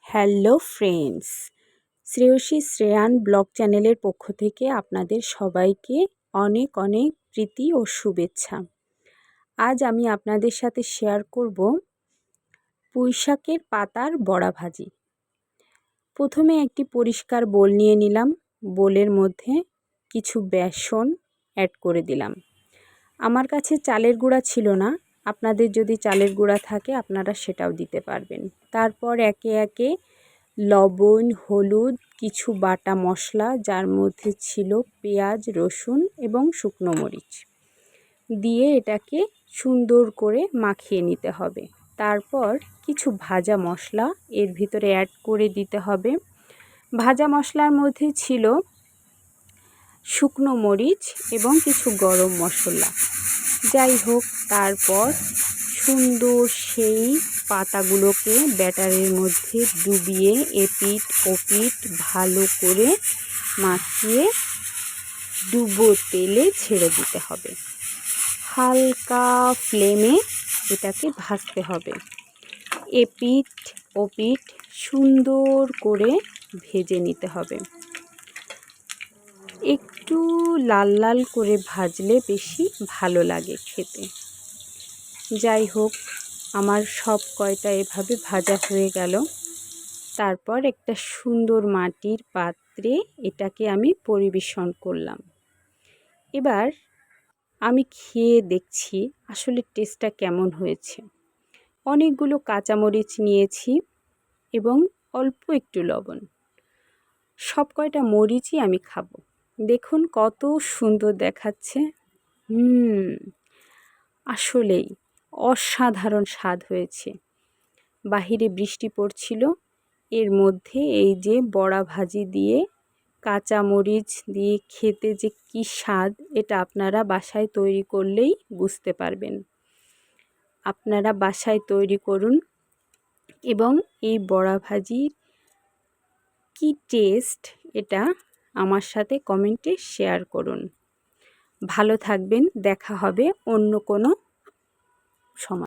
Hello friends, Shreyasi Shreyan blog চ্যানেলের পক্ষ থেকে আপনাদের সবাইকে অনেক অনেক প্রীতি ও শুভেচ্ছা। আজ আমি আপনাদের সাথে শেয়ার করব পুঁইশাকের পাতার বড়া ভাজি। প্রথমে একটি পরিষ্কার বোল নিয়ে নিলাম। বোলের মধ্যে কিছু বেসন অ্যাড করে দিলাম। আমার কাছে চালের গুঁড়া ছিল না, আপনাদের যদি চালের গুঁড়া থাকে আপনারা সেটাও দিতে পারবেন। তারপর একে একে লবণ, হলুদ, কিছু বাটা মশলা, যার মধ্যে ছিল পেঁয়াজ, রসুন এবং শুকনো মরিচ দিয়ে এটাকে সুন্দর করে মাখিয়ে নিতে হবে। তারপর কিছু ভাজা মশলা এর ভিতরে অ্যাড করে দিতে হবে। ভাজা মশলার মধ্যে ছিল শুকনো মরিচ এবং কিছু গরম মশলা। যাই হোক, তারপর সুন্দর সেই পাতাগুলোকে ব্যাটারের মধ্যে ডুবিয়ে এপিঠ ওপিঠ ভালো করে মাখিয়ে ডুবো তেলে ছেড়ে দিতে হবে। হালকা ফ্লেমে এটাকে ভাজতে হবে। এপিঠ ওপিঠ সুন্দর করে ভেজে নিতে হবে। একটু লাল লাল করে ভাজলে বেশি ভালো লাগে খেতে। যাই হোক, আমার সব কয়টা এভাবে ভাজা হয়ে গেল। তারপর একটা সুন্দর মাটির পাত্রে এটাকে আমি পরিবেশন করলাম। এবার আমি খেয়ে দেখছি আসলে টেস্টটা কেমন হয়েছে। অনেকগুলো কাঁচামরিচ নিয়েছি এবং অল্প একটু লবণ। সব কয়টা মরিচই আমি খাবো। দেখুন কত সুন্দর দেখাচ্ছে। আসলেই অসাধারণ স্বাদ হয়েছে। বাহিরে বৃষ্টি পড়ছিল, এর মধ্যে এই যে বড়া ভাজি দিয়ে কাঁচা মরিচ দিয়ে খেতে যে কি স্বাদ, এটা আপনারা বাসায় তৈরি করলেই বুঝতে পারবেন। আপনারা বাসায় তৈরি করুন এবং এই বড়া ভাজির কি টেস্ট এটা আমার সাথে কমেন্টে শেয়ার করুন। ভালো থাকবেন, দেখা হবে অন্য কোনো সময়।